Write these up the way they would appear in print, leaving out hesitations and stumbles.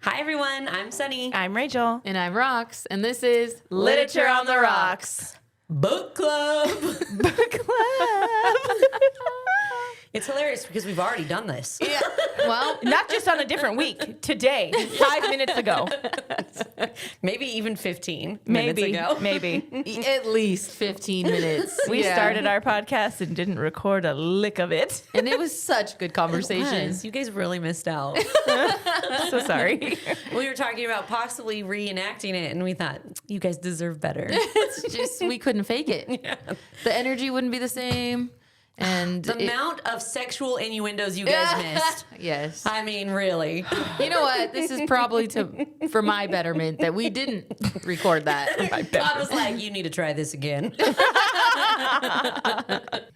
Hi, everyone. I'm Sunny. I'm Rachel. And I'm Rox. And this is Literature on the Rocks. Book Club. Book Club. It's hilarious because we've already done this. Yeah. Well, Not just on a different week. Today, 5 minutes ago. Maybe even 15 minutes ago. Maybe. at least 15 miness. We Yeah. started our podcast and didn't record a lick of it. And it was such good conversation. You guys really missed out. So sorry. We were talking about possibly reenacting it, and we thought, you guys deserve better. It's just, we couldn't fake it. Yeah. The energy wouldn't be the same. And The amount of sexual innuendos you guys missed. Yes. I mean, really. You know what? This is probably for my betterment that we didn't record that. God was like, you need to try this again.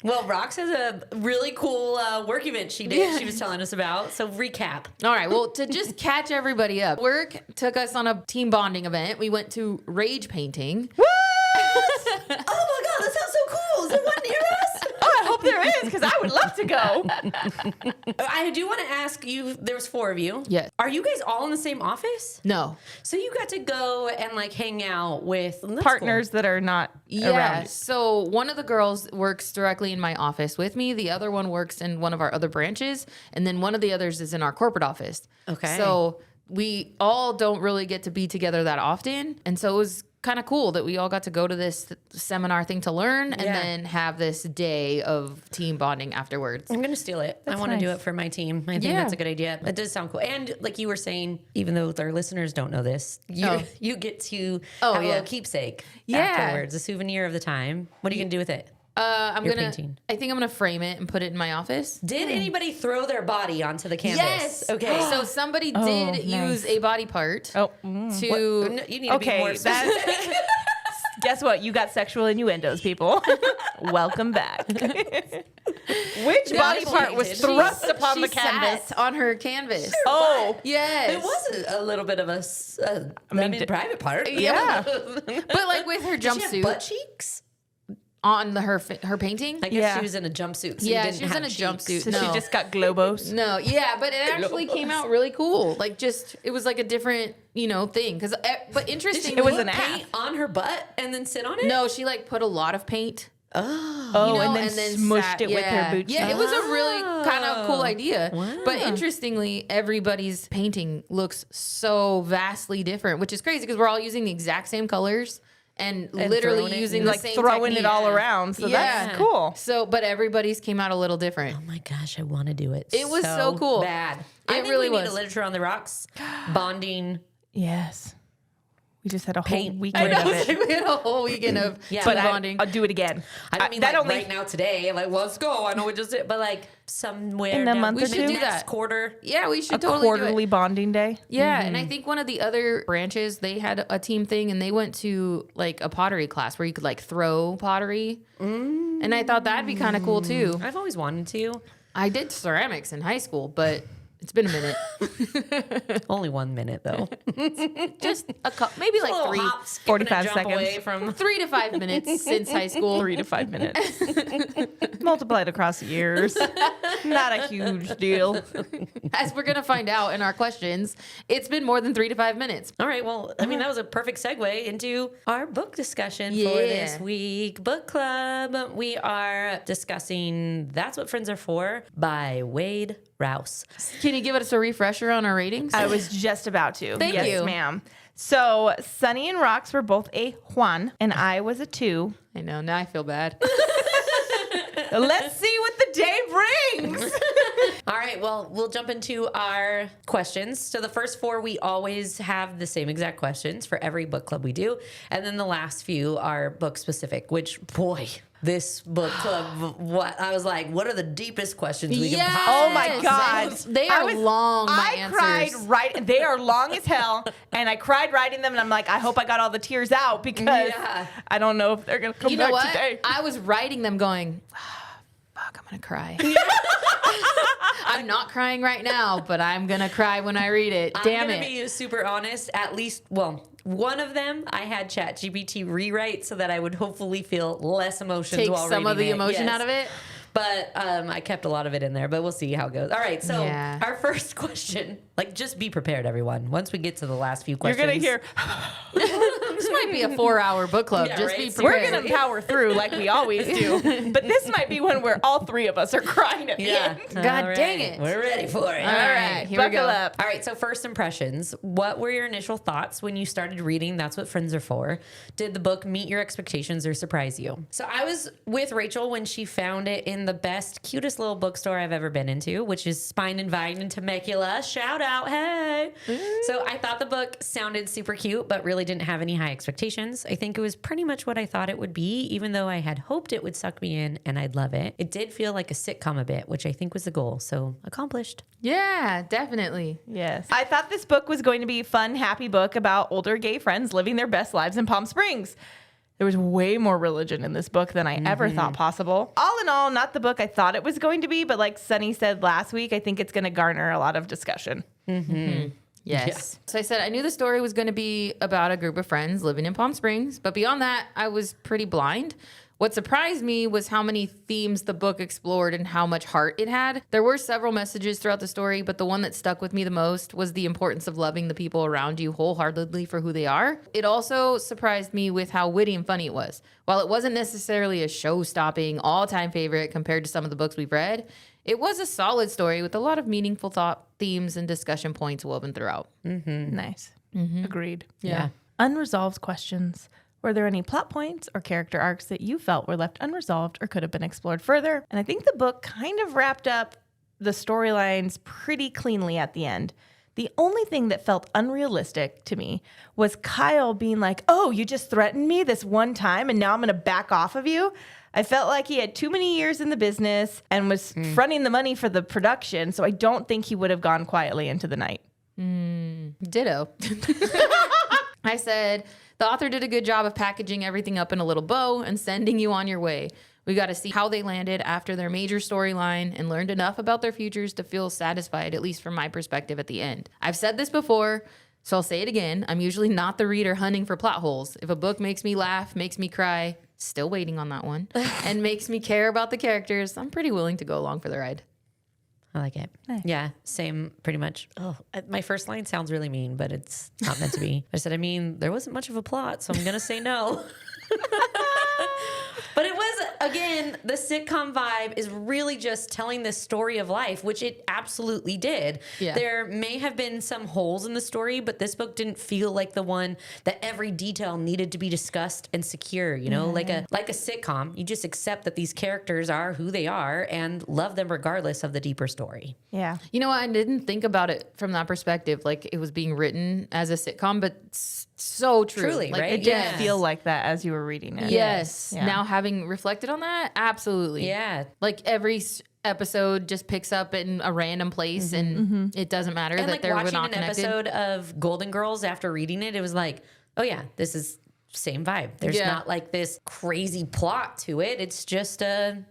Well, Rox has a really cool work event she did. Yeah. She was telling us about. So recap. All right. Well, to just catch everybody up, work took us on a team bonding event. We went to rage painting. What? Oh my God, that sounds so cool. Is there one near us? Oh, I hope there is, because I would love to go. I do want to ask you, there was 4 of you. Yes. Are you guys all in the same office? No. So you got to go and like hang out with that's Partners that are not Yeah. around. So one of the girls works directly in my office with me. The other one works in one of our other branches. And then one of the others is in our corporate office. Okay. So we all don't really get to be together that often. And so it was kind of cool that we all got to go to this seminar thing to learn and Yeah. then have this day of team bonding afterwards. I'm going to steal it. I want to do it for my team. I think Yeah. that's a good idea. It does sound cool. And like you were saying, even though our listeners don't know this, you get to have a little keepsake afterwards, a souvenir of the time. What are you going to do with it? I think I'm gonna frame it and put it in my office. Did anybody throw their body onto the canvas? Yes. Okay. So somebody did use a body part Oh, to. No, you need to be more specific. Guess what? You got sexual innuendos, people. Welcome back. Which body part was thrust upon the canvas? Sat on her canvas. Oh, Yes. It was a little bit of a private part. yeah. But like with her Did she have jumpsuit butt cheeks? on her painting. I guess Yeah. she was in a jumpsuit. So Yeah, you didn't she was have in a cheeks. jumpsuit. So No. she just got globos. No, yeah, but it actually came out really cool. Like just, it was like a different, thing. But interestingly, It was an paint on her butt and then sit on it? No, she like put a lot of paint. Oh, and then smushed sat- it with her boot Yeah, cheeks. it was a really kind of cool idea. Wow. But interestingly, everybody's painting looks so vastly different, which is crazy because we're all using the exact same colors and throwing literally it using in the like same throwing it technique. all around. So Yeah. that's cool. So, but everybody's came out a little different. Oh my gosh, I want to do it. It was so cool. Bad. I think really we need was. a Literature on the Rocks bonding. Yes. We just had a whole Paint. weekend I of know, it. we had a whole weekend of Yeah. But bonding. I'll do it again. I don't mean that like only right now today. Like, let's go. I know we just did, but like somewhere In a month or should two? do do next that. quarter. Yeah, we should a totally do quarterly it. bonding day. Yeah, and I think one of the other branches, they had a team thing and they went to like a pottery class where you could like throw pottery. And I thought that'd be kind of cool too. I've always wanted to. I did ceramics in high school, but it's been a minute. Only 1 minute though. Just a couple, maybe A like little three, hop, skip, 45 and a jump seconds. away from. 3 to 5 minutes since high school. 3 to 5 minutes. Multiplied across years. Not a huge deal. As we're going to find out in our questions, it's been more than 3 to 5 minutes. All right. Well, I mean, that was a perfect segue into our book discussion for Yeah. this week. Book club. We are discussing That's What Friends Are For by Wade Rouse. Can you give us a refresher on our ratings? I was just about to. Thank yes, you. ma'am. So Sunny and Rox were both a Juan, and I was a 2. I know, now I feel bad. Let's see what the day brings. All right, well, we'll jump into our questions. So the first 4, we always have the same exact questions for every book club we do. And then the last few are book specific, which, boy, this book club, what I was like, what are the deepest questions we can Yes. possibly Oh my God. They are long, my I cried answers. they are long as hell, and I cried writing them, and I'm like, I hope I got all the tears out because Yeah. I don't know if they're going to come You know back what? today. I was writing them going, fuck, I'm going to cry. I'm not crying right now, but I'm going to cry when I read it. Damn I'm it. going to be super honest, at least, well, One of them, I had ChatGPT rewrite so that I would hopefully feel less emotions Take while some of the reading it. emotion Yes. out of it. But I kept a lot of it in there, but we'll see how it goes. All right, so Yeah. our first question, like, just be prepared, everyone. Once we get to the last few questions. You're going to hear, This might be a 4-hour book club. Yeah, Just right? be So we're prepared. going to power through like we always do. But this might be one where all three of us are crying at the Yeah. end. God All dang right, it. We're ready for it. All right, here we buckle go. up. All right, so first impressions. What were your initial thoughts when you started reading That's What Friends Are For? Did the book meet your expectations or surprise you? So I was with Rachel when she found it in the best, cutest little bookstore I've ever been into, which is Spine and Vine in Temecula. Shout out, hey! So I thought the book sounded super cute, but really didn't have any high expectations. I think it was pretty much what I thought it would be, even though I had hoped it would suck me in and I'd love it. It did feel like a sitcom a bit, which I think was the goal. So accomplished. Yeah, definitely. Yes. I thought this book was going to be a fun, happy book about older gay friends living their best lives in Palm Springs. There was way more religion in this book than I ever thought possible. All in all, not the book I thought it was going to be, but like Sunny said last week, I think it's going to garner a lot of discussion. Yes. Yeah. So I said I knew the story was going to be about a group of friends living in Palm Springs, but beyond that, I was pretty blind. What surprised me was how many themes the book explored and how much heart it had. There were several messages throughout the story, but the one that stuck with me the most was the importance of loving the people around you wholeheartedly for who they are. It also surprised me with how witty and funny it was. While it wasn't necessarily a show-stopping, all-time favorite compared to some of the books we've read, it was a solid story with a lot of meaningful thought, themes, and discussion points woven throughout. Nice. Agreed. Yeah. Unresolved questions. Were there any plot points or character arcs that you felt were left unresolved or could have been explored further? And I think the book kind of wrapped up the storylines pretty cleanly at the end. The only thing that felt unrealistic to me was Kyle being like, oh, you just threatened me this one time and now I'm going to back off of you. I felt like he had too many years in the business and was fronting the money for the production. So I don't think he would have gone quietly into the night. Ditto. I said, the author did a good job of packaging everything up in a little bow and sending you on your way. We got to see how they landed after their major storyline and learned enough about their futures to feel satisfied, at least from my perspective at the end. I've said this before, so I'll say it again. I'm usually not the reader hunting for plot holes. If a book makes me laugh, makes me cry, still waiting on that one, and makes me care about the characters, I'm pretty willing to go along for the ride. I like it. Nice. Yeah, same, pretty much. Oh, my first line sounds really mean, but it's not meant to be. I said, I mean, there wasn't much of a plot, so I'm going to say no. But it was, again, the sitcom vibe is really just telling this story of life, which it absolutely did. Yeah. There may have been some holes in the story, but this book didn't feel like the one that every detail needed to be discussed and secure, you know, like a sitcom. You just accept that these characters are who they are and love them regardless of the deeper story. Yeah. You know what? I didn't think about it from that perspective, like it was being written as a sitcom, but so true. Truly, like, right? It Yeah. didn't feel like that as you were reading it. Yes. Yeah. Now having reflected on that, absolutely. Yeah. Like every episode just picks up in a random place and it doesn't matter And that like they're watching not an connected. episode of Golden Girls after reading it, it was like, oh yeah, this is same vibe. There's Yeah. not like this crazy plot to it. It's just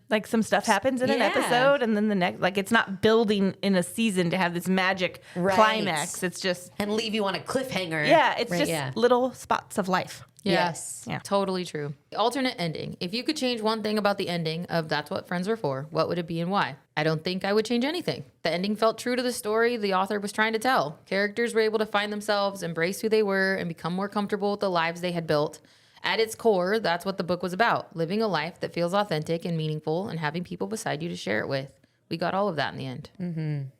Like some stuff happens in an Yeah. episode and then the next, like it's not building in a season to have this magic Right. climax. It's just, and leave you on a cliffhanger. yeah, it's Right, just yeah. little spots of life. Yes. Yeah. Totally true. Alternate ending. If you could change one thing about the ending of That's What Friends Are For, what would it be and why? I don't think I would change anything. The ending felt true to the story the author was trying to tell. Characters were able to find themselves, embrace who they were, and become more comfortable with the lives they had built. At its core, that's what the book was about. Living a life that feels authentic and meaningful and having people beside you to share it with. We got all of that in the end.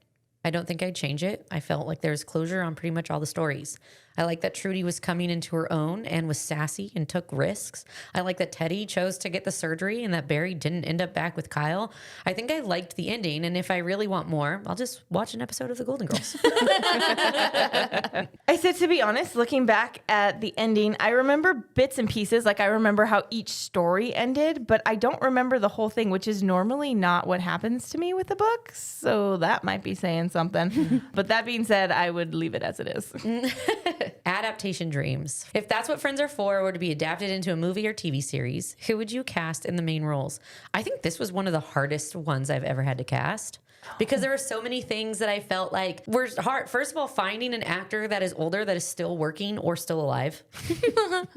I don't think I'd change it. I felt like there was closure on pretty much all the stories. I like that Trudy was coming into her own and was sassy and took risks. I like that Teddy chose to get the surgery and that Barry didn't end up back with Kyle. I think I liked the ending, and if I really want more, I'll just watch an episode of The Golden Girls. I said, to be honest, looking back at the ending, I remember bits and pieces. Like I remember how each story ended, but I don't remember the whole thing, which is normally not what happens to me with the book. So that might be saying something. But that being said, I would leave it as it is. Adaptation dreams. If That's What Friends Are For were to be adapted into a movie or TV series, who would you cast in the main roles? I think this was one of the hardest ones I've ever had to cast. Because there were so many things that I felt like were hard. First of all, finding an actor that is older that is still working or still alive.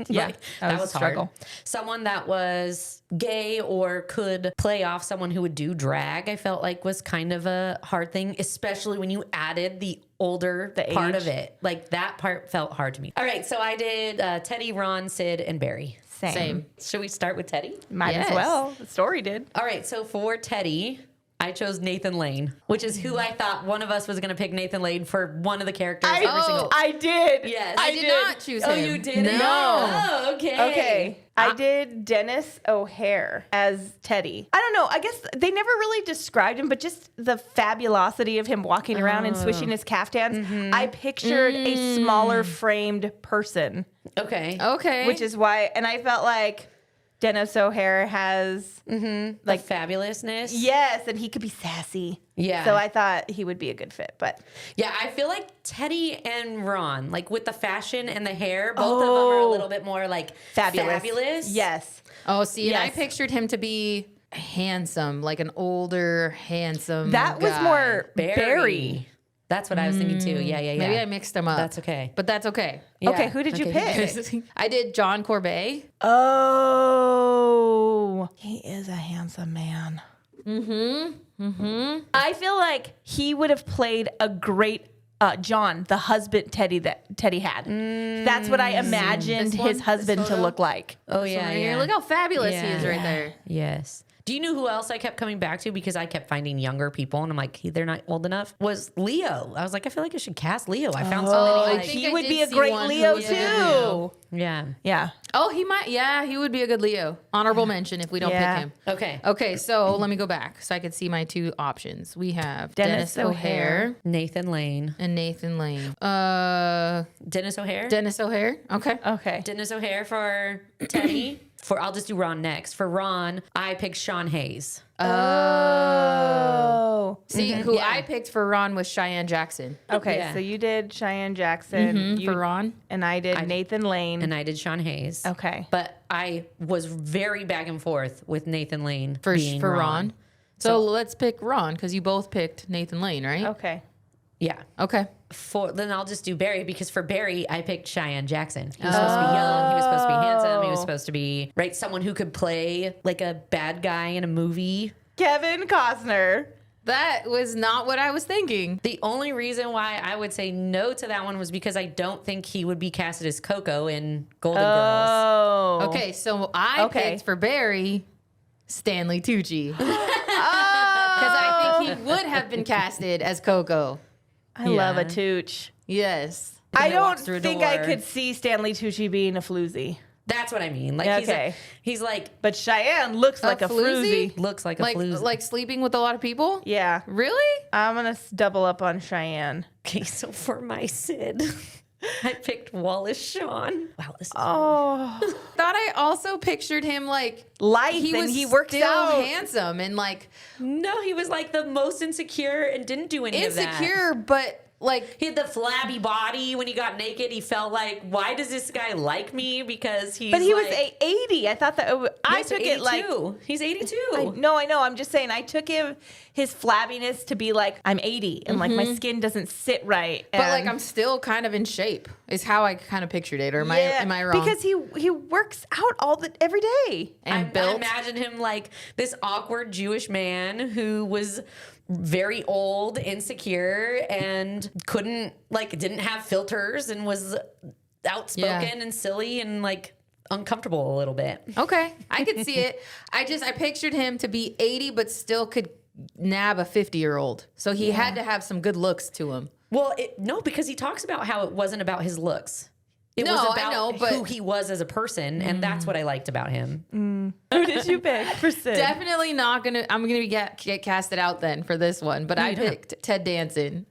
Yeah, that was a struggle. hard. Someone that was gay or could play off someone who would do drag, I felt like was kind of a hard thing, especially when you added the older part age. of it. Like that part felt hard to me. All right, so I did Teddy, Ron, Sid, and Barry. Same. Should we start with Teddy? Might Yes. as well. The story did. All right, so for Teddy, I chose Nathan Lane, which is who I thought one of us was going to pick Nathan Lane for one of the characters every single. I did. Yes. I did not choose him. Oh, you didn't? No. Oh, okay. Okay. I did Dennis O'Hare as Teddy. I don't know. I guess they never really described him, but just the fabulosity of him walking around and swishing his caftans. I pictured a smaller framed person, Okay. Okay. which is why, and I felt like Dennis O'Hare has, Like fabulousness. yes, and he could be sassy. Yeah. So I thought he would be a good fit, but Yeah, I feel like Teddy and Ron, like with the fashion and the hair, both of them are a little bit more like fabulous. Yes. Oh, see, and I Yes. pictured him to be handsome, like an older, handsome That was guy. more Barry. Barry. That's what I was thinking too. Yeah. Maybe I mixed them up. That's okay. But that's okay. Yeah. Okay, who did you Okay, pick? I did John Corbet. Oh, he is a handsome man. I feel like he would have played a great John, the husband Teddy that Teddy had. That's what I imagined This one? his husband This to photo? look like. Oh yeah, Right here. yeah. Look how fabulous he is Yeah. right there. Yes. Do you know who else I kept coming back to because I kept finding younger people and I'm like, they're not old enough? Was Leo. I was like, I feel like I should cast Leo. I found so I many. Like, think He I would did be a see great one who Leo was a good Leo. too. yeah. Yeah. Oh, he might. Yeah, he would be a good Leo. Honorable mention if we don't Yeah. pick him. Okay. Okay, so let me go back so I could see my two options. We have Dennis Dennis O'Hare Nathan Lane. and Nathan Lane. Dennis O'Hare. Dennis O'Hare. Okay. Okay. Dennis O'Hare for Teddy. I'll just do Ron next. For Ron, I picked Sean Hayes. Oh. See, who Yeah. I picked for Ron was Cheyenne Jackson. Okay, Yeah. so you did Cheyenne Jackson. You, For Ron. and I did Nathan Lane. And I did Sean Hayes. Okay. But I was very back and forth with Nathan Lane For being Ron. So let's pick Ron because you both picked Nathan Lane, right? Okay. Yeah. Okay. Then I'll just do Barry because for Barry, I picked Cheyenne Jackson. He was supposed to be young. He was supposed to be handsome. He was supposed to be, right, someone who could play like a bad guy in a movie. Kevin Costner. That was not what I was thinking. The only reason why I would say no to that one was because I don't think he would be casted as Coco in Golden Girls. Oh. Okay, so I Okay. picked for Barry Stanley Tucci. Because I think he would have been casted as Coco. I love a Yeah. Tooch. Yes. I that don't walks through a think I door. could see Stanley Tucci being a floozy. That's what I mean. Like Okay. he's like But Cheyenne looks like a floozy? floozy. looks like a Like floozy. like sleeping with a lot of people? Yeah. Really? I'm going to double up on Cheyenne. Okay, so for my Sid, I picked Wallace Shawn. Wow, this is Oh. Thought I also pictured him like Life he and was he works still out. handsome and like no, he was like the most insecure and didn't do any of that. insecure, but like He had the flabby body when he got naked. He felt like, why does this guy like me? Because he's But he was like, 80. I thought that I He's took it like 82. He's 82. No, I know. I'm just saying I took his flabbiness to be like I'm 80 and like my skin doesn't sit right. but like and- I'm still kind of in shape is how I kind of pictured it. Or am Yeah, I wrong? Because he works out every day. and I built. imagine him like this awkward Jewish man who was very old, insecure, and didn't have filters and was outspoken and silly and like uncomfortable a little bit. Okay, I could see it. I pictured him to be 80, but still could nab a 50-year-old. So he had to have some good looks to him. Well, no, because he talks about how it wasn't about his looks. It No, was I about know, but- who he was as a person, and that's what I liked about him. Who did you pick for Sid? Definitely not gonna. I'm gonna get casted out then for this one. But I picked Ted Danson.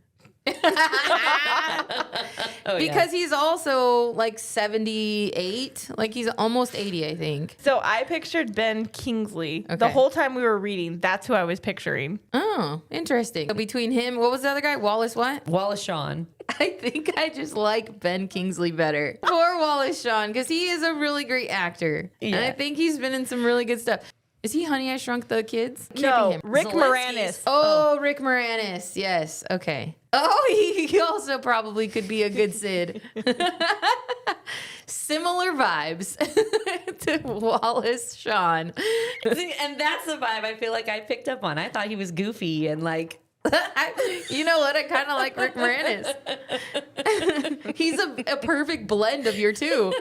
Because he's also like 78. Like he's almost 80, I think. So I pictured Ben Kingsley. The Okay. whole time we were reading, that's who I was picturing. Oh, interesting. So between him, what was the other guy? Wallace what? Wallace Shawn. I think I just like Ben Kingsley better. Poor Wallace Shawn, because he is a really great actor. And I think he's been in some really good stuff. Is he Honey, I Shrunk the Kids? Can't be No, him. Rick Zelensky's. Moranis. Oh, Rick Moranis. Yes. Okay. Oh, he also probably could be a good Sid. Similar vibes to Wallace Shawn. And that's the vibe I feel like I picked up on. I thought he was goofy and like, You know what? I kind of like Rick Moranis. He's a perfect blend of your two.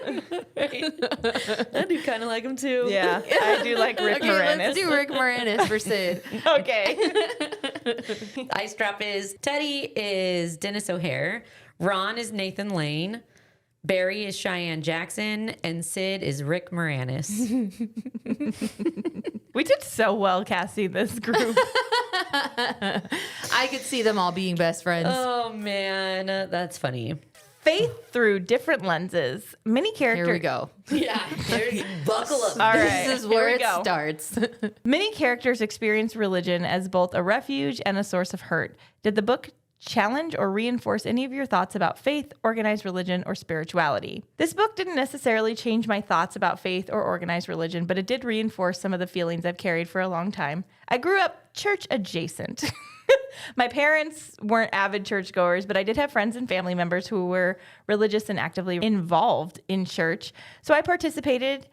I do kind of like him too. Yeah, I do like Rick Okay, Moranis. let's do Rick Moranis for Sid. Okay. Ice Drop is Teddy is Dennis O'Hare. Ron is Nathan Lane. Barry is Cheyenne Jackson. And Sid is Rick Moranis. We did so well casting this group. I could see them all being best friends. Oh, man. That's funny. Faith through different lenses. Many characters. Here we go. Yeah. Buckle up. All right. This is here where we it go. starts. Many characters experience religion as both a refuge and a source of hurt. Did the book challenge or reinforce any of your thoughts about faith, organized religion, or spirituality? This book didn't necessarily change my thoughts about faith or organized religion, but it did reinforce some of the feelings I've carried for a long time. I grew up church adjacent. My parents weren't avid churchgoers, but I did have friends and family members who were religious and actively involved in church. So I participated,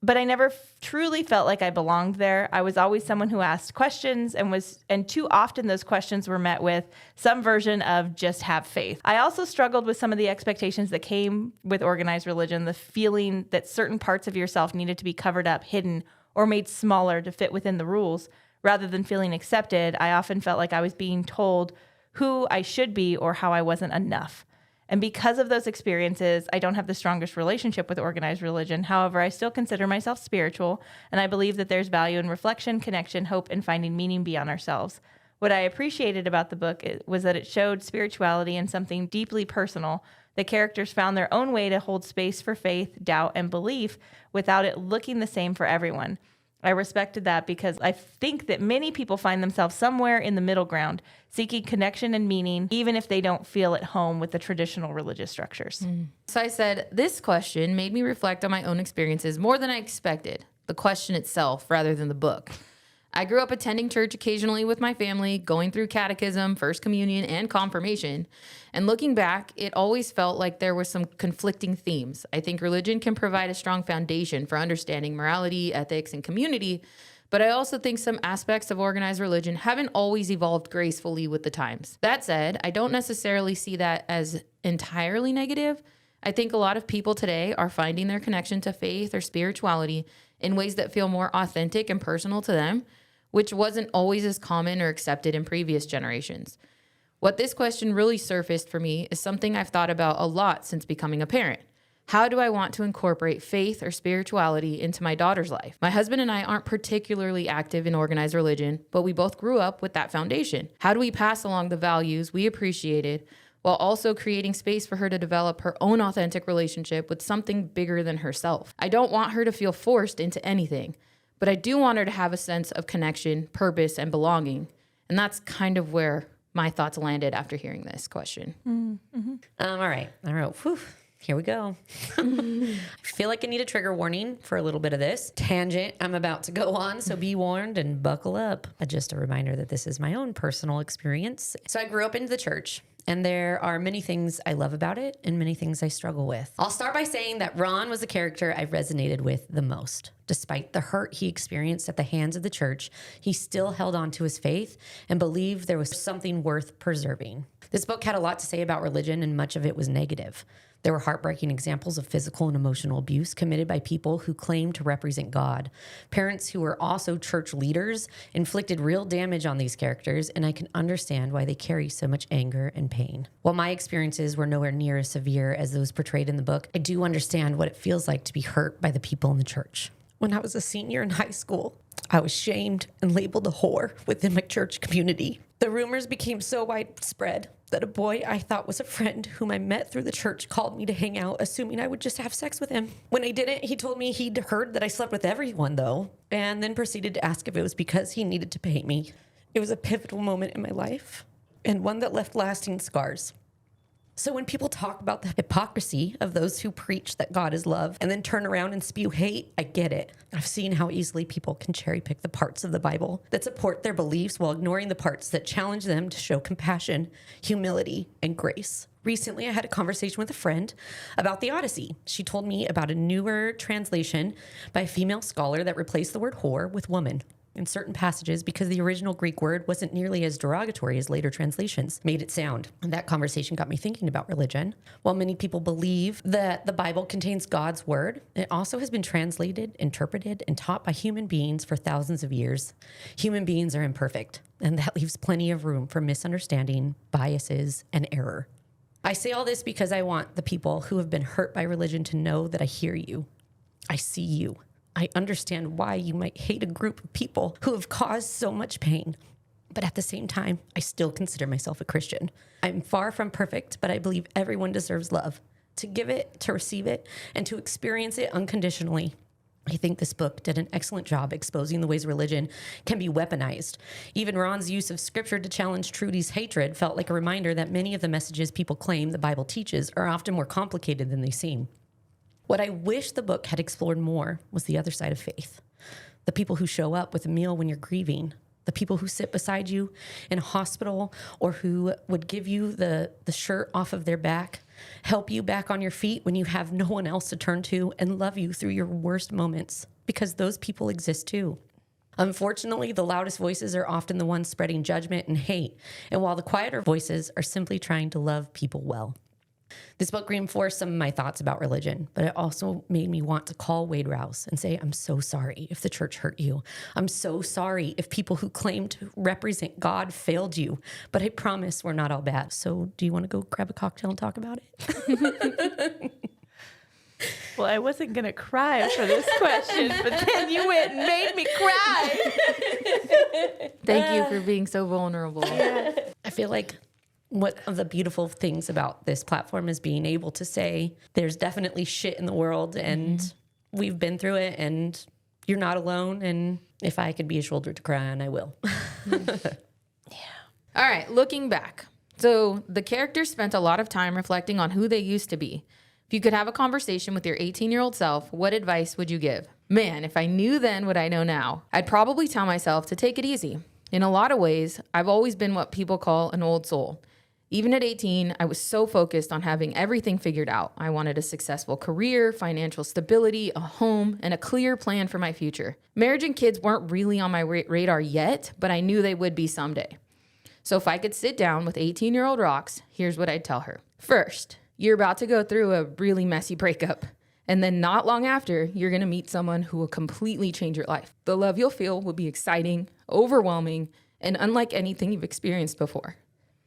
but I never truly felt like I belonged there. I was always someone who asked questions and too often those questions were met with some version of just have faith. I also struggled with some of the expectations that came with organized religion, the feeling that certain parts of yourself needed to be covered up, hidden, or made smaller to fit within the rules. Rather than feeling accepted, I often felt like I was being told who I should be or how I wasn't enough. And because of those experiences, I don't have the strongest relationship with organized religion. However, I still consider myself spiritual, and I believe that there's value in reflection, connection, hope, and finding meaning beyond ourselves. What I appreciated about the book was that it showed spirituality in something deeply personal. The characters found their own way to hold space for faith, doubt, and belief without it looking the same for everyone. I respected that because I think that many people find themselves somewhere in the middle ground, seeking connection and meaning, even if they don't feel at home with the traditional religious structures. So I said, this question made me reflect on my own experiences more than I expected, the question itself rather than the book. I grew up attending church occasionally with my family, going through catechism, first communion, and confirmation. And looking back, it always felt like there were some conflicting themes. I think religion can provide a strong foundation for understanding morality, ethics, and community. But I also think some aspects of organized religion haven't always evolved gracefully with the times. That said, I don't necessarily see that as entirely negative. I think a lot of people today are finding their connection to faith or spirituality in ways that feel more authentic and personal to them, which wasn't always as common or accepted in previous generations. What this question really surfaced for me is something I've thought about a lot since becoming a parent. How do I want to incorporate faith or spirituality into my daughter's life? My husband and I aren't particularly active in organized religion, but we both grew up with that foundation. How do we pass along the values we appreciated while also creating space for her to develop her own authentic relationship with something bigger than herself? I don't want her to feel forced into anything, but I do want her to have a sense of connection, purpose, and belonging. And that's kind of where my thoughts landed after hearing this question. All right. Whew. Here we go. I feel like I need a trigger warning for a little bit of this tangent I'm about to go on, so be warned and buckle up. Just a reminder that this is my own personal experience. So I grew up in the church, and there are many things I love about it and many things I struggle with. I'll start by saying that Ron was the character I resonated with the most. Despite the hurt he experienced at the hands of the church, he still held on to his faith and believed there was something worth preserving. This book had a lot to say about religion, and much of it was negative. There were heartbreaking examples of physical and emotional abuse committed by people who claimed to represent God. Parents who were also church leaders inflicted real damage on these characters, and I can understand why they carry so much anger and pain. While my experiences were nowhere near as severe as those portrayed in the book, I do understand what it feels like to be hurt by the people in the church. When I was a senior in high school, I was shamed and labeled a whore within my church community. The rumors became so widespread that a boy I thought was a friend whom I met through the church called me to hang out, assuming I would just have sex with him. When I didn't, he told me he'd heard that I slept with everyone, though, and then proceeded to ask if it was because he needed to pay me. It was a pivotal moment in my life, and one that left lasting scars. So when people talk about the hypocrisy of those who preach that God is love and then turn around and spew hate, I get it. I've seen how easily people can cherry pick the parts of the Bible that support their beliefs while ignoring the parts that challenge them to show compassion, humility, and grace. Recently, I had a conversation with a friend about the Odyssey. She told me about a newer translation by a female scholar that replaced the word whore with woman in certain passages because the original Greek word wasn't nearly as derogatory as later translations made it sound. And that conversation got me thinking about religion. While many people believe that the Bible contains God's word, it also has been translated, interpreted, and taught by human beings for thousands of years. Human beings are imperfect, and that leaves plenty of room for misunderstanding, biases, and error. I say all this because I want the people who have been hurt by religion to know that I hear you. I see you. I understand why you might hate a group of people who have caused so much pain. But at the same time, I still consider myself a Christian. I'm far from perfect, but I believe everyone deserves love. To give it, to receive it, and to experience it unconditionally. I think this book did an excellent job exposing the ways religion can be weaponized. Even Ron's use of scripture to challenge Trudy's hatred felt like a reminder that many of the messages people claim the Bible teaches are often more complicated than they seem. What I wish the book had explored more was the other side of faith. The people who show up with a meal when you're grieving, the people who sit beside you in a hospital or who would give you the shirt off of their back, help you back on your feet when you have no one else to turn to, and love you through your worst moments, because those people exist too. Unfortunately, the loudest voices are often the ones spreading judgment and hate, and while the quieter voices are simply trying to love people well. This book reinforced some of my thoughts about religion, but it also made me want to call Wade Rouse and say, I'm so sorry if the church hurt you. I'm so sorry if people who claim to represent God failed you, but I promise we're not all bad. So do you want to go grab a cocktail and talk about it? Well, I wasn't going to cry for this question, but then you went and made me cry. Thank you for being so vulnerable. I feel like one of the beautiful things about this platform is being able to say there's definitely shit in the world and we've been through it and you're not alone. And if I could be a shoulder to cry on, I will. All right, looking back. So the characters spent a lot of time reflecting on who they used to be. If you could have a conversation with your 18-year-old self, what advice would you give? Man, if I knew then what I know now, I'd probably tell myself to take it easy. In a lot of ways, I've always been what people call an old soul. Even at 18, I was so focused on having everything figured out. I wanted a successful career, financial stability, a home, and a clear plan for my future. Marriage and kids weren't really on my radar yet, but I knew they would be someday. So if I could sit down with 18-year-old Rox, here's what I'd tell her. First, you're about to go through a really messy breakup. And then not long after, you're going to meet someone who will completely change your life. The love you'll feel will be exciting, overwhelming, and unlike anything you've experienced before.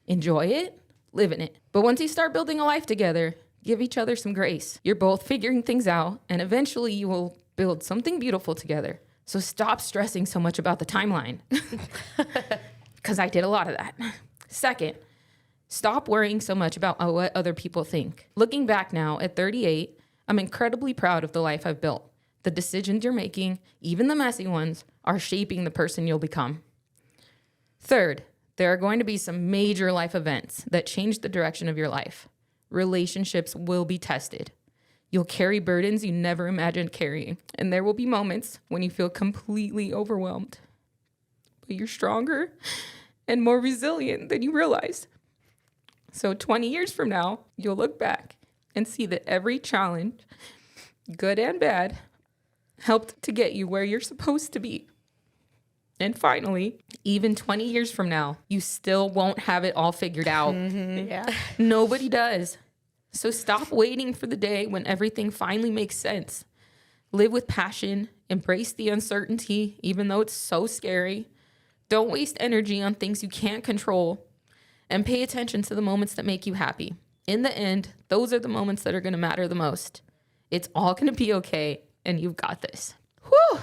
Enjoy it, live in it. But once you start building a life together, give each other some grace. You're both figuring things out, and eventually you will build something beautiful together. So stop stressing so much about the timeline, because I did a lot of that. Second, stop worrying so much about what other people think. Looking back now at 38, I'm incredibly proud of the life I've built. The decisions you're making, even the messy ones, are shaping the person you'll become. Third, there are going to be some major life events that change the direction of your life. Relationships will be tested. You'll carry burdens you never imagined carrying, and there will be moments when you feel completely overwhelmed. But you're stronger and more resilient than you realize. So 20 years from now, you'll look back and see that every challenge, good and bad, helped to get you where you're supposed to be. And finally, even 20 years from now, you still won't have it all figured out. Yeah. Nobody does. So stop waiting for the day when everything finally makes sense. Live with passion, embrace the uncertainty, even though it's so scary. Don't waste energy on things you can't control, and pay attention to the moments that make you happy. In the end, those are the moments that are going to matter the most. It's all going to be okay, and you've got this. Whew.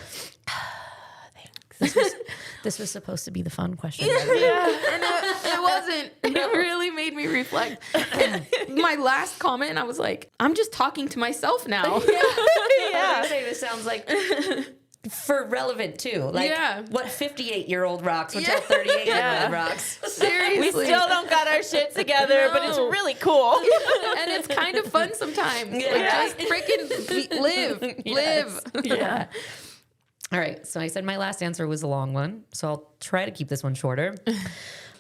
This was supposed to be the fun question. Yeah. made me reflect. My last comment, I was like, I'm just talking to myself now. I was gonna say, this sounds like for relevant too. Like what 58-year-old rocks would tell 38-year-old rocks. Seriously. We still don't got our shit together, but it's really cool. And it's kind of fun sometimes. Like, just freaking live. Yeah. All right. So I said my last answer was a long one, so I'll try to keep this one shorter.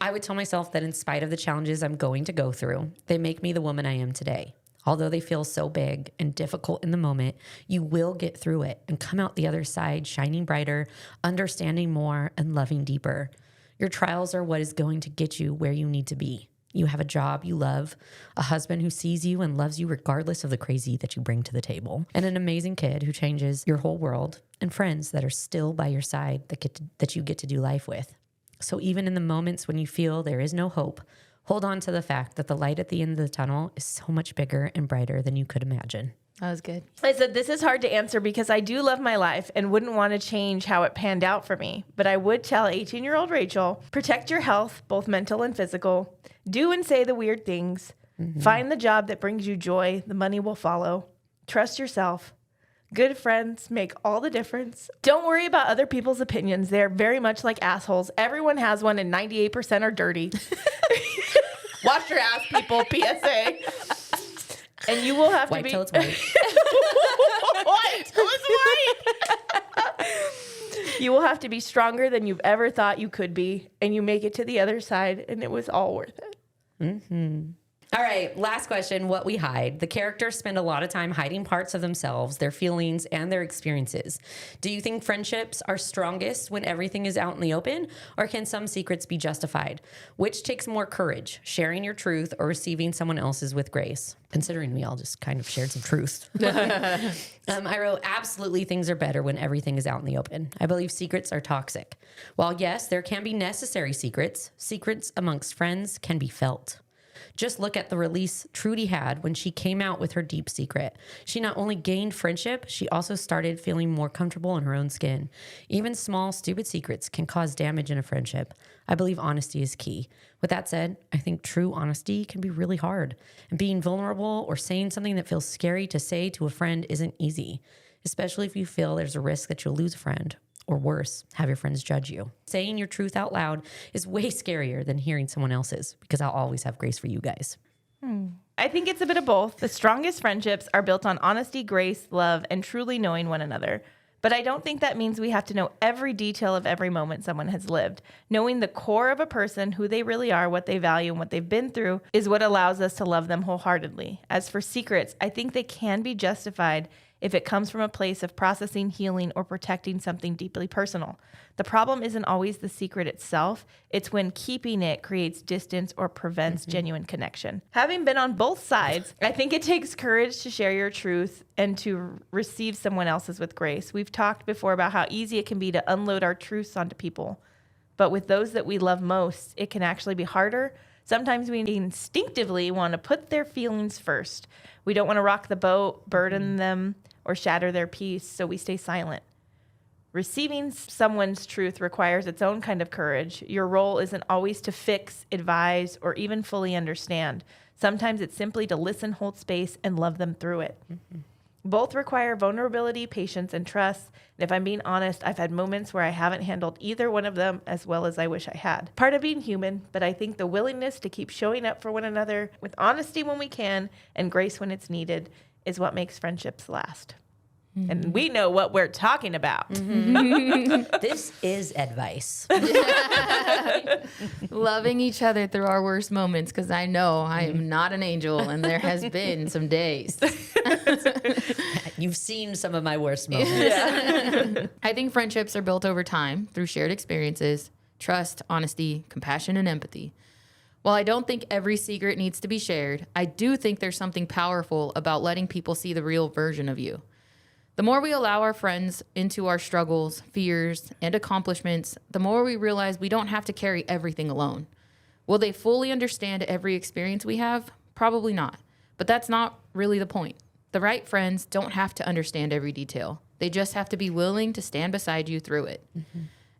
I would tell myself that in spite of the challenges I'm going to go through, they make me the woman I am today. Although they feel so big and difficult in the moment, you will get through it and come out the other side shining brighter, understanding more, and loving deeper. Your trials are what is going to get you where you need to be. You have a job you love, a husband who sees you and loves you regardless of the crazy that you bring to the table, and an amazing kid who changes your whole world, and friends that are still by your side that you get to do life with. So even in the moments when you feel there is no hope, hold on to the fact that the light at the end of the tunnel is so much bigger and brighter than you could imagine. That was good. I said, this is hard to answer because I do love my life and wouldn't want to change how it panned out for me. But I would tell 18-year-old Rachel, protect your health, both mental and physical. Do and say the weird things. Find the job that brings you joy. The money will follow. Trust yourself. Good friends make all the difference. Don't worry about other people's opinions. They're very much like assholes. Everyone has one and 98% are dirty. Wash your ass, people. PSA. And you will have White to be... till it's white. White till it's white. You will have to be stronger than you've ever thought you could be. And you make it to the other side, and it was all worth it. All right, last question. What we hide. The characters spend a lot of time hiding parts of themselves, their feelings, and their experiences. Do you think friendships are strongest when everything is out in the open, or can some secrets be justified? Which takes more courage, sharing your truth or receiving someone else's with grace? Considering we all just kind of shared some truth. I wrote, absolutely things are better when everything is out in the open. I believe secrets are toxic. While yes, there can be necessary secrets, secrets amongst friends can be felt. Just look at the release Trudy had when she came out with her deep secret. She not only gained friendship, she also started feeling more comfortable in her own skin. Even small, stupid secrets can cause damage in a friendship. I believe honesty is key. With that said, I think true honesty can be really hard. And being vulnerable or saying something that feels scary to say to a friend isn't easy, especially if you feel there's a risk that you'll lose a friend. Or worse, have your friends judge you. Saying your truth out loud is way scarier than hearing someone else's, because I'll always have grace for you guys. I think it's a bit of both. The strongest friendships are built on honesty, grace, love, and truly knowing one another. But I don't think that means we have to know every detail of every moment someone has lived. Knowing the core of a person, who they really are, what they value, and what they've been through is what allows us to love them wholeheartedly. As for secrets, I think they can be justified if it comes from a place of processing, healing, or protecting something deeply personal. The problem isn't always the secret itself. It's when keeping it creates distance or prevents genuine connection. Having been on both sides, I think it takes courage to share your truth and to receive someone else's with grace. We've talked before about how easy it can be to unload our truths onto people. But with those that we love most, it can actually be harder. Sometimes we instinctively want to put their feelings first. We don't want to rock the boat, burden them, or shatter their peace, so we stay silent. Receiving someone's truth requires its own kind of courage. Your role isn't always to fix, advise, or even fully understand. Sometimes it's simply to listen, hold space, and love them through it. Both require vulnerability, patience, and trust. And if I'm being honest, I've had moments where I haven't handled either one of them as well as I wish I had. Part of being human, but I think the willingness to keep showing up for one another with honesty when we can and grace when it's needed is what makes friendships last. And we know what we're talking about. This is advice. Loving each other through our worst moments, because I know I am not an angel, and there has been some days. You've seen some of my worst moments. I think friendships are built over time through shared experiences, trust, honesty, compassion, and empathy. While I don't think every secret needs to be shared, I do think there's something powerful about letting people see the real version of you. The more we allow our friends into our struggles, fears, and accomplishments, the more we realize we don't have to carry everything alone. Will they fully understand every experience we have? Probably not. But that's not really the point. The right friends don't have to understand every detail. They just have to be willing to stand beside you through it.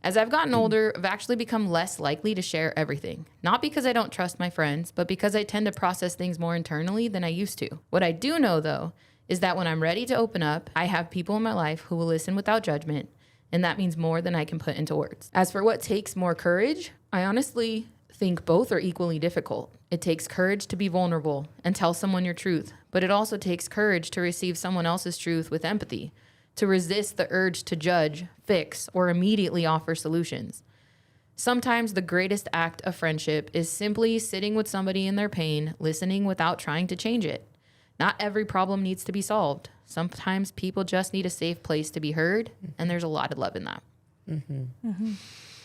As I've gotten older, I've actually become less likely to share everything. Not because I don't trust my friends, but because I tend to process things more internally than I used to. What I do know, though, is that when I'm ready to open up, I have people in my life who will listen without judgment, and that means more than I can put into words. As for what takes more courage, I honestly think both are equally difficult. It takes courage to be vulnerable and tell someone your truth, but it also takes courage to receive someone else's truth with empathy, to resist the urge to judge, fix, or immediately offer solutions. Sometimes the greatest act of friendship is simply sitting with somebody in their pain, listening without trying to change it. Not every problem needs to be solved. Sometimes people just need a safe place to be heard, and there's a lot of love in that.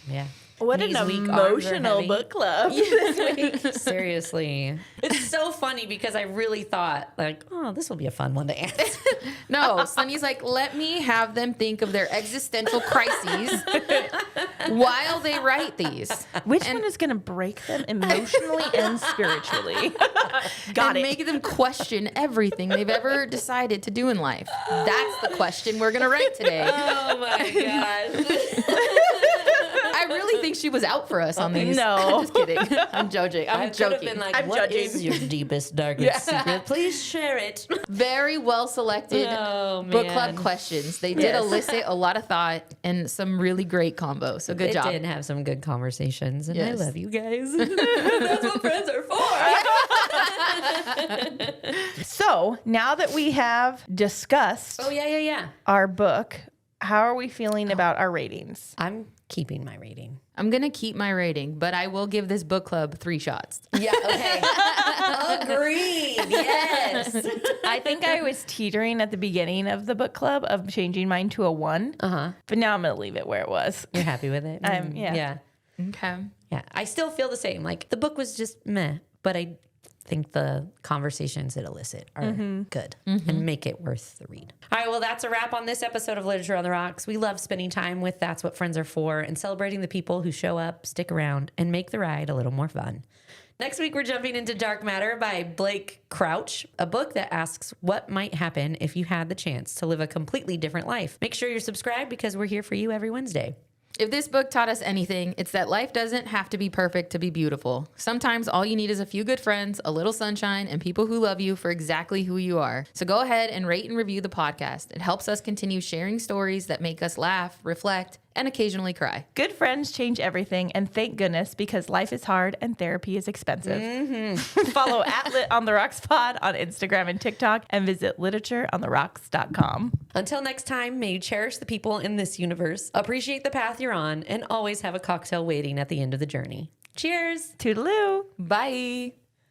Yeah. What an These weak arms are emotional heavy. book club this week. Seriously. It's so funny because I really thought, like, oh, this will be a fun one to answer. No, Sunny's like, let me have them think of their existential crises while they write these. Which one is going to break them emotionally and spiritually? Got and it. make them question everything they've ever decided to do in life. That's the question we're going to write today. Oh my gosh. I really think she was out for us on these. No. I'm just kidding. I'm joking. I I'm could have joking. been like, I'm what judging. is your deepest, darkest secret? Please share it. Very well selected Oh, book club man. questions. They did Yes. elit a lot of thought and some really great combos. So good It job. did have some good conversations, and Yes. I love you guys. That's what friends are for. So now that we have discussed Oh, yeah. our book, how are we feeling about our ratings? I'm keeping my rating. I'm going to keep my rating, but I will give this book club 3 shots. Yeah, okay. Agreed. Yes. I think I was teetering at the beginning of the book club of changing mine to a 1, but now I'm going to leave it where it was. You're happy with it? Yeah. Yeah. Okay. Yeah. I still feel the same. Like, the book was just meh, but I think the conversations it elicit are good and make it worth the read. All right, well, that's a wrap on this episode of Literature on the Rocks. We love spending time with That's What Friends Are For and celebrating the people who show up, stick around, and make the ride a little more fun. Next week, we're jumping into Dark Matter by Blake Crouch, a book that asks what might happen if you had the chance to live a completely different life. Make sure you're subscribed because we're here for you every Wednesday. If this book taught us anything, it's that life doesn't have to be perfect to be beautiful. Sometimes all you need is a few good friends, a little sunshine, and people who love you for exactly who you are. So go ahead and rate and review the podcast. It helps us continue sharing stories that make us laugh, reflect, and occasionally cry. Good friends change everything, and thank goodness because life is hard and therapy is expensive. Follow @Lit on the Rocks Pod on Instagram and TikTok, and visit literatureontherocks.com. Until next time, may you cherish the people in this universe, appreciate the path you're on, and always have a cocktail waiting at the end of the journey. Cheers! Toodaloo. Bye.